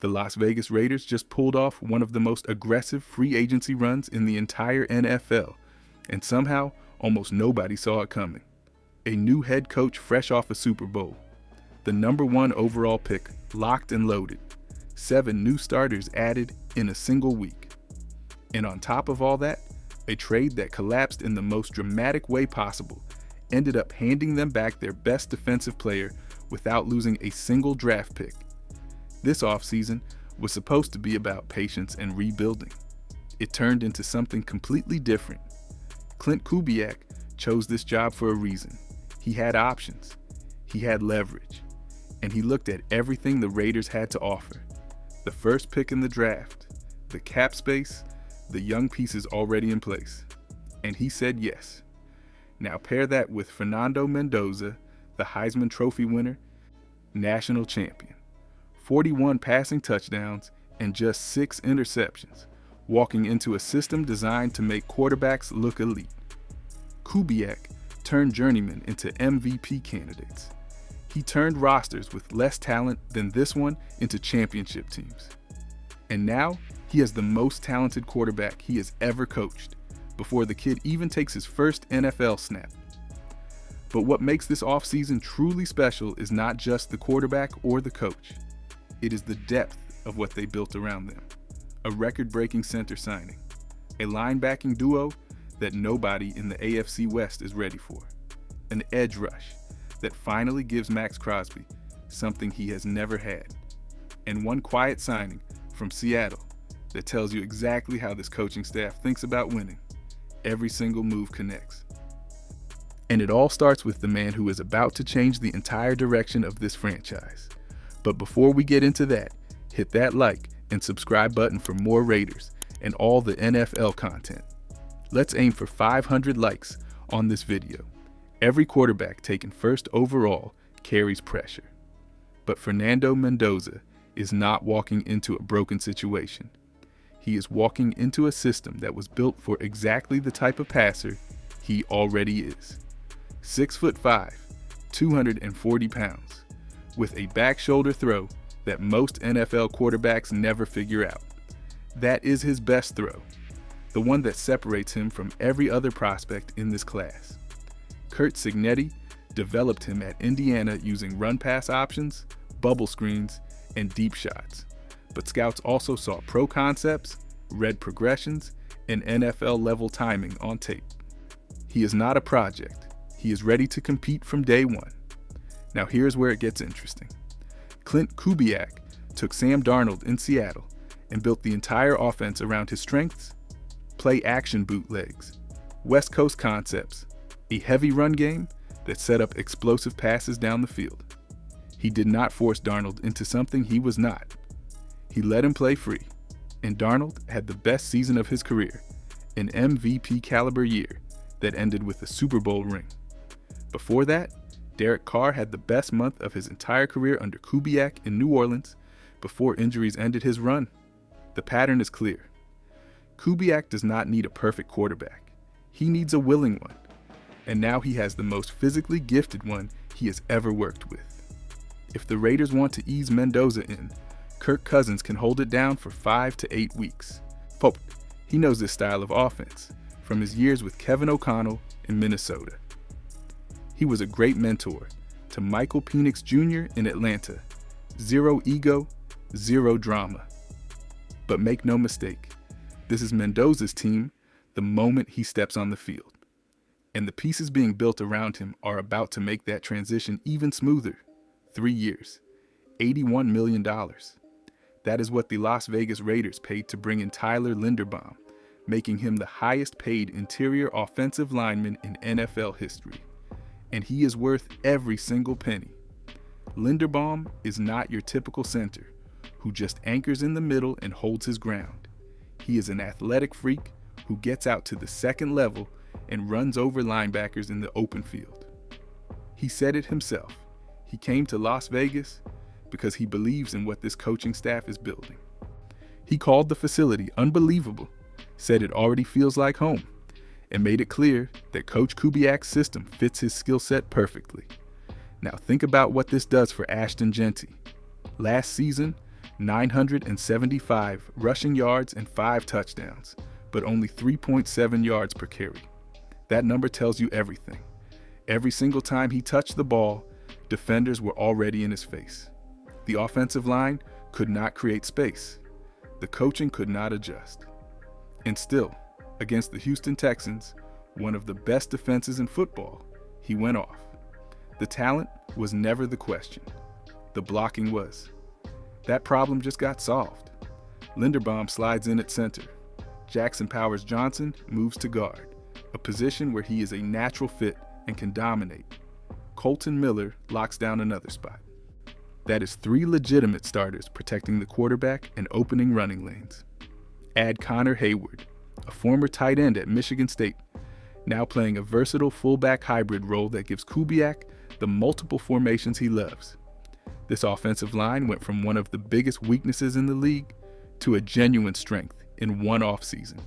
The Las Vegas Raiders just pulled off one of the most aggressive free agency runs in the entire NFL, and somehow almost nobody saw it coming. A new head coach fresh off a Super Bowl. The #1 overall pick locked and loaded. 7 new starters added in a single week. And on top of all that, a trade that collapsed in the most dramatic way possible ended up handing them back their best defensive player without losing a single draft pick. This offseason was supposed to be about patience and rebuilding. It turned into something completely different. Klint Kubiak chose this job for a reason. He had options, he had leverage, and he looked at everything the Raiders had to offer. The first pick in the draft, the cap space, the young pieces already in place. And he said yes. Now pair that with Fernando Mendoza, the Heisman Trophy winner, national champion. 41 passing touchdowns and just 6 interceptions, walking into a system designed to make quarterbacks look elite. Kubiak turned journeymen into MVP candidates. He turned rosters with less talent than this one into championship teams. And now, he has the most talented quarterback he has ever coached, before the kid even takes his first NFL snap. But what makes this offseason truly special is not just the quarterback or the coach. It is the depth of what they built around them. A record-breaking center signing. A linebacking duo that nobody in the AFC West is ready for. An edge rush that finally gives Max Crosby something he has never had. And one quiet signing from Seattle that tells you exactly how this coaching staff thinks about winning. Every single move connects. And it all starts with the man who is about to change the entire direction of this franchise. But before we get into that, hit that like and subscribe button for more Raiders and all the NFL content. Let's aim for 500 likes on this video. Every quarterback taken first overall carries pressure. But Fernando Mendoza is not walking into a broken situation. He is walking into a system that was built for exactly the type of passer he already is. 6'5", 240 pounds, with a back shoulder throw that most NFL quarterbacks never figure out. That is his best throw, the one that separates him from every other prospect in this class. Curt Cignetti developed him at Indiana using run-pass options, bubble screens, and deep shots. But scouts also saw pro concepts, read progressions, and NFL-level timing on tape. He is not a project. He is ready to compete from day one. Now here's where it gets interesting. Klint Kubiak took Sam Darnold in Seattle and built the entire offense around his strengths: play action bootlegs, West Coast concepts, a heavy run game that set up explosive passes down the field. He did not force Darnold into something he was not. He let him play free, and Darnold had the best season of his career, an MVP caliber year that ended with a Super Bowl ring. Before that, Derek Carr had the best month of his entire career under Kubiak in New Orleans before injuries ended his run. The pattern is clear. Kubiak does not need a perfect quarterback. He needs a willing one. And now he has the most physically gifted one he has ever worked with. If the Raiders want to ease Mendoza in, Kirk Cousins can hold it down for 5 to 8 weeks. He knows this style of offense from his years with Kevin O'Connell in Minnesota. He was a great mentor to Michael Penix Jr. in Atlanta. Zero ego, zero drama. But make no mistake, this is Mendoza's team the moment he steps on the field. And the pieces being built around him are about to make that transition even smoother. 3 years, $81 million. That is what the Las Vegas Raiders paid to bring in Tyler Linderbaum, making him the highest paid interior offensive lineman in NFL history. And he is worth every single penny. Linderbaum is not your typical center, who just anchors in the middle and holds his ground. He is an athletic freak who gets out to the second level and runs over linebackers in the open field. He said it himself. He came to Las Vegas because he believes in what this coaching staff is building. He called the facility unbelievable, said it already feels like home, and made it clear that Coach Kubiak's system fits his skill set perfectly. Now think about what this does for Ashton Jeanty. Last season, 975 rushing yards and 5 touchdowns, but only 3.7 yards per carry. That number tells you everything. Every single time he touched the ball, defenders were already in his face. The offensive line could not create space. The coaching could not adjust. And still, against the Houston Texans, one of the best defenses in football, he went off. The talent was never the question. The blocking was. That problem just got solved. Linderbaum slides in at center. Jackson Powers Johnson moves to guard, a position where he is a natural fit and can dominate. Colton Miller locks down another spot. That is 3 legitimate starters protecting the quarterback and opening running lanes. Add Connor Hayward, a former tight end at Michigan State, now playing a versatile fullback hybrid role that gives Kubiak the multiple formations he loves. This offensive line went from one of the biggest weaknesses in the league to a genuine strength in one offseason.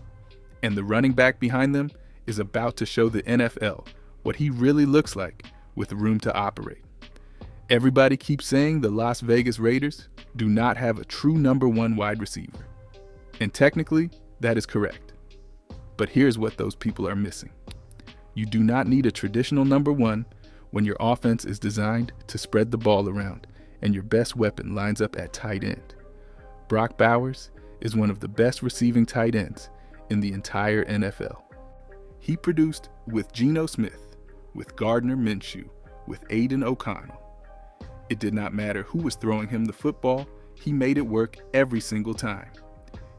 And the running back behind them is about to show the NFL what he really looks like with room to operate. Everybody keeps saying the Las Vegas Raiders do not have a true number 1 wide receiver. And technically, that is correct. But here's what those people are missing. You do not need a traditional number 1 when your offense is designed to spread the ball around and your best weapon lines up at tight end. Brock Bowers is one of the best receiving tight ends in the entire NFL. He produced with Geno Smith, with Gardner Minshew, with Aiden O'Connell. It did not matter who was throwing him the football, he made it work every single time.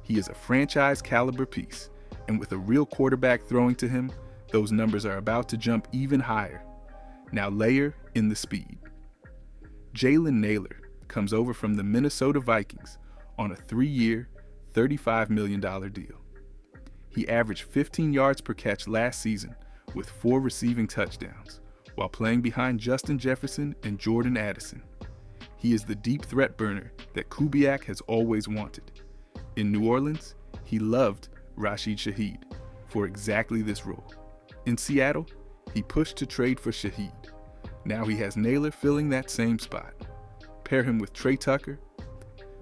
He is a franchise caliber piece, and with a real quarterback throwing to him, those numbers are about to jump even higher. Now layer in the speed. Jalen Nailor comes over from the Minnesota Vikings on a 3-year, $35 million deal. He averaged 15 yards per catch last season with 4 receiving touchdowns, while playing behind Justin Jefferson and Jordan Addison. He is the deep threat burner that Kubiak has always wanted. In New Orleans, he loved Rashid Shaheed for exactly this role. In Seattle, he pushed to trade for Shaheed. Now he has Nailor filling that same spot. Pair him with Trey Tucker,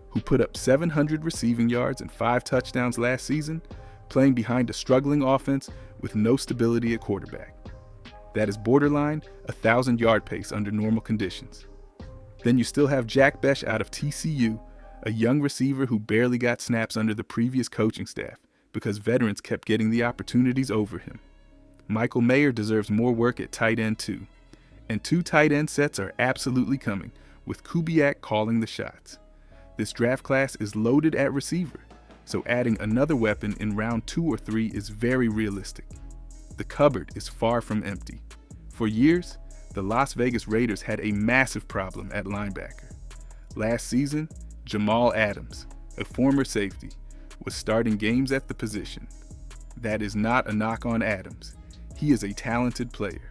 who put up 700 receiving yards and 5 touchdowns last season, playing behind a struggling offense with no stability at quarterback. That is borderline 1,000-yard pace under normal conditions. Then you still have Jack Besh out of TCU, a young receiver who barely got snaps under the previous coaching staff because veterans kept getting the opportunities over him. Michael Mayer deserves more work at tight end too. And 2 tight end sets are absolutely coming, with Kubiak calling the shots. This draft class is loaded at receiver, so adding another weapon in round 2 or 3 is very realistic. The cupboard is far from empty. For years, the Las Vegas Raiders had a massive problem at linebacker. Last season, Jamal Adams, a former safety, was starting games at the position. That is not a knock on Adams. He is a talented player.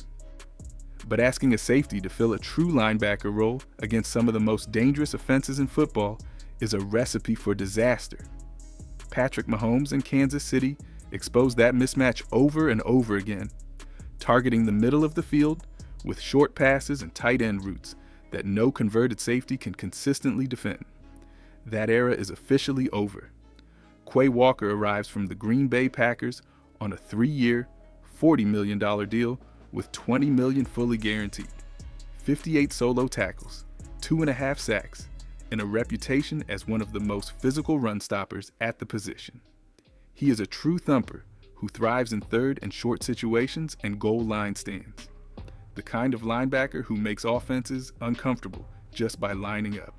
But asking a safety to fill a true linebacker role against some of the most dangerous offenses in football is a recipe for disaster. Patrick Mahomes in Kansas City exposed that mismatch over and over again, targeting the middle of the field with short passes and tight end routes that no converted safety can consistently defend. That era is officially over. Quay Walker arrives from the Green Bay Packers on a 3-year, $40 million deal with $20 million fully guaranteed, 58 solo tackles, 2.5 sacks, and a reputation as one of the most physical run stoppers at the position. He is a true thumper who thrives in third and short situations and goal line stands. The kind of linebacker who makes offenses uncomfortable just by lining up.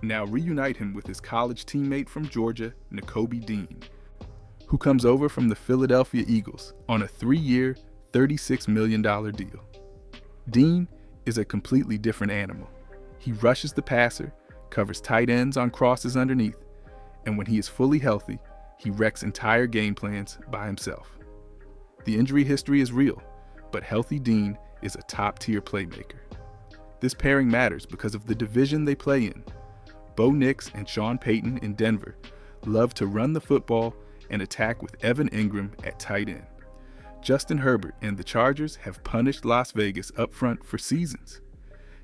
Now reunite him with his college teammate from Georgia, Nakobe Dean, who comes over from the Philadelphia Eagles on a 3-year, $36 million deal. Dean is a completely different animal. He rushes the passer, covers tight ends on crosses underneath, and when he is fully healthy, he wrecks entire game plans by himself. The injury history is real, but healthy Dean is a top-tier playmaker. This pairing matters because of the division they play in. Bo Nix and Sean Payton in Denver love to run the football and attack with Evan Ingram at tight end. Justin Herbert and the Chargers have punished Las Vegas up front for seasons.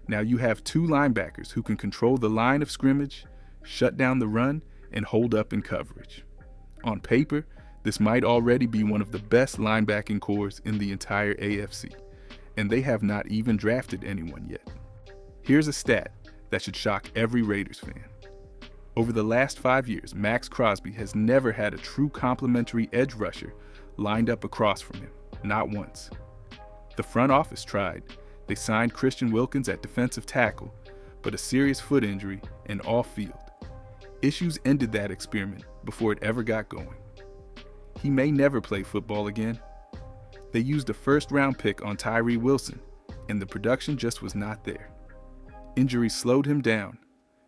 Now you have 2 linebackers who can control the line of scrimmage, shut down the run, and hold up in coverage. On paper, this might already be one of the best linebacking cores in the entire AFC, and they have not even drafted anyone yet. Here's a stat that should shock every Raiders fan. Over the last 5 years, Max Crosby has never had a true complementary edge rusher lined up across from him, not once. The front office tried. They signed Christian Wilkins at defensive tackle, but a serious foot injury and off-field. Issues ended that experiment before it ever got going. He may never play football again. They used a first-round pick on Tyree Wilson, and the production just was not there. Injuries slowed him down.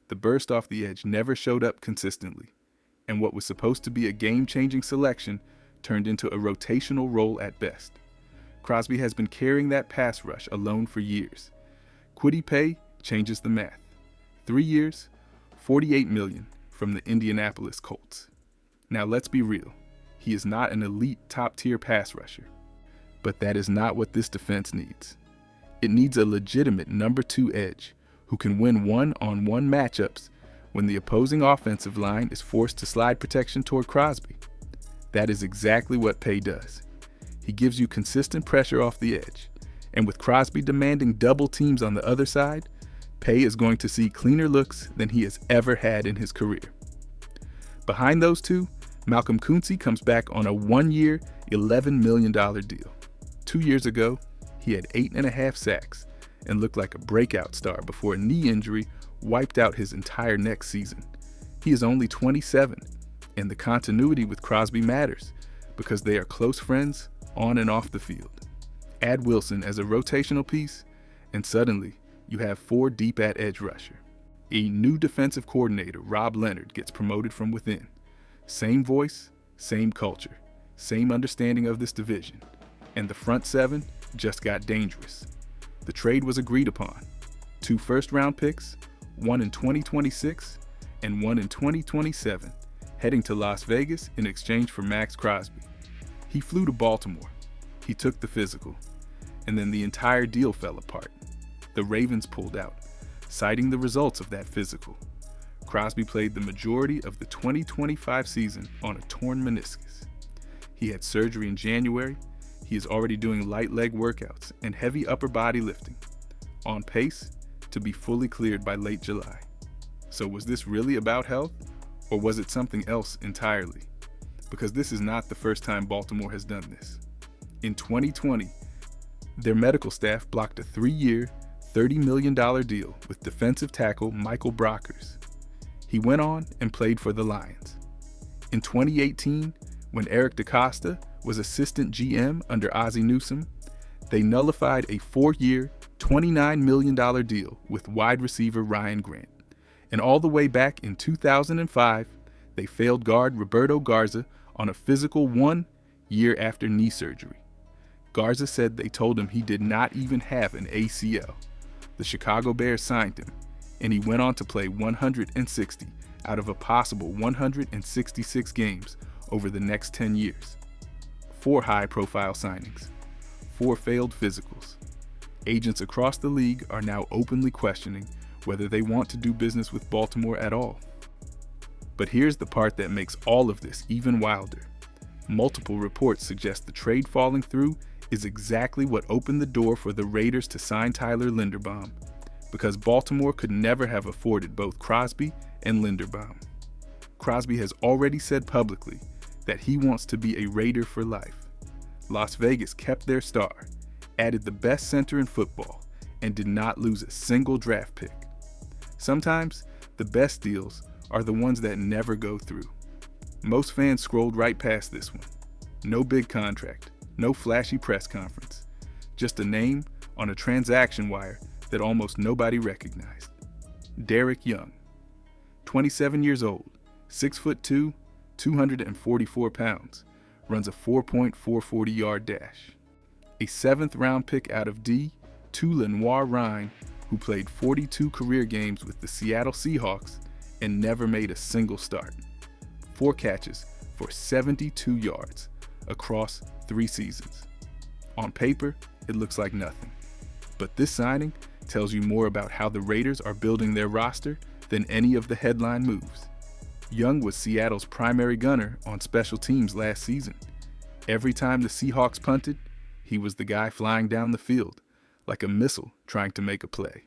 The burst off the edge never showed up consistently, and what was supposed to be a game-changing selection turned into a rotational role at best. Crosby has been carrying that pass rush alone for years. Kwity Paye changes the math. 3 years, $48 million from the Indianapolis Colts. Now let's be real. He is not an elite top-tier pass rusher, but that is not what this defense needs. It needs a legitimate number 2 edge who can win one-on-one matchups when the opposing offensive line is forced to slide protection toward Crosby. That is exactly what Paye does. He gives you consistent pressure off the edge, and with Crosby demanding double teams on the other side, Paye is going to see cleaner looks than he has ever had in his career. Behind those two, Malcolm Kuntze comes back on a 1-year, $11 million deal. 2 years ago, he had 8.5 sacks and looked like a breakout star before a knee injury wiped out his entire next season. He is only 27, and the continuity with Crosby matters because they are close friends on and off the field. Add Wilson as a rotational piece, and suddenly you have 4 deep at edge rusher. A new defensive coordinator, Rob Leonard, gets promoted from within. Same voice, same culture, same understanding of this division, and the front 7 just got dangerous. The trade was agreed upon. 2 first-round picks, one in 2026 and one in 2027, heading to Las Vegas in exchange for Max Crosby. He flew to Baltimore. He took the physical, and then the entire deal fell apart. The Ravens pulled out, citing the results of that physical. Crosby played the majority of the 2025 season on a torn meniscus. He had surgery in January. He is already doing light leg workouts and heavy upper body lifting, on pace to be fully cleared by late July. So was this really about health, or was it something else entirely? Because this is not the first time Baltimore has done this. In 2020, their medical staff blocked a 3-year, $30 million deal with defensive tackle Michael Brockers. He went on and played for the Lions. In 2018, when Eric DeCosta was assistant GM under Ozzie Newsome, they nullified a 4-year, $29 million deal with wide receiver Ryan Grant. And all the way back in 2005, they failed guard Roberto Garza on a physical 1 year after knee surgery. Garza said they told him he did not even have an ACL. The Chicago Bears signed him, and he went on to play 160 out of a possible 166 games over the next 10 years. 4 high-profile signings, 4 failed physicals. Agents across the league are now openly questioning whether they want to do business with Baltimore at all. But here's the part that makes all of this even wilder. Multiple reports suggest the trade falling through is exactly what opened the door for the Raiders to sign Tyler Linderbaum, because Baltimore could never have afforded both Crosby and Linderbaum. Crosby has already said publicly that he wants to be a Raider for life. Las Vegas kept their star, added the best center in football, and did not lose a single draft pick. Sometimes, the best deals are the ones that never go through. Most fans scrolled right past this one. No big contract, no flashy press conference, just a name on a transaction wire that almost nobody recognized. Derek Young, 27 years old, 6'2", 244 pounds, runs a 4.440 yard dash. A 7th round pick out of D, Lenoir Rhyne, who played 42 career games with the Seattle Seahawks and never made a single start. 4 catches for 72 yards across 3 seasons. On paper, it looks like nothing. But this signing tells you more about how the Raiders are building their roster than any of the headline moves. Young was Seattle's primary gunner on special teams last season. Every time the Seahawks punted, he was the guy flying down the field, like a missile trying to make a play.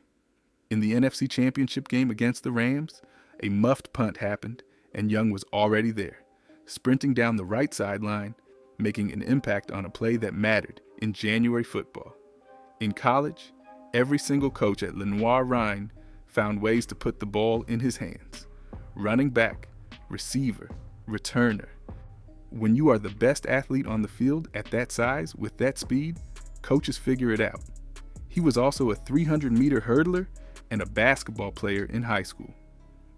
In the NFC Championship game against the Rams, a muffed punt happened, and Young was already there, sprinting down the right sideline, making an impact on a play that mattered in January football. In college, every single coach at Lenoir-Rhyne found ways to put the ball in his hands. Running back, receiver, returner. When you are the best athlete on the field at that size with that speed, coaches figure it out. He was also a 300-meter hurdler and a basketball player in high school.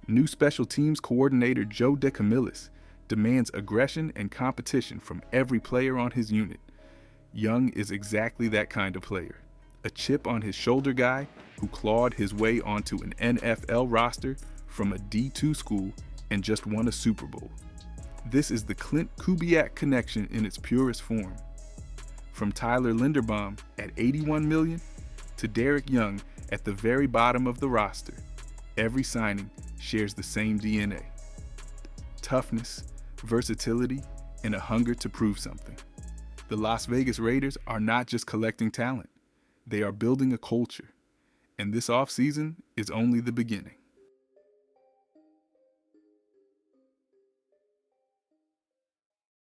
New special teams coordinator Joe DeCamillis demands aggression and competition from every player on his unit. Young is exactly that kind of player. A chip on his shoulder guy who clawed his way onto an NFL roster from a D2 school and just won a Super Bowl. This is the Clint Kubiak connection in its purest form. From Tyler Linderbaum at $81 million to Derek Young at the very bottom of the roster, every signing shares the same DNA. Toughness, versatility, and a hunger to prove something. The Las Vegas Raiders are not just collecting talent, they are building a culture. And this offseason is only the beginning.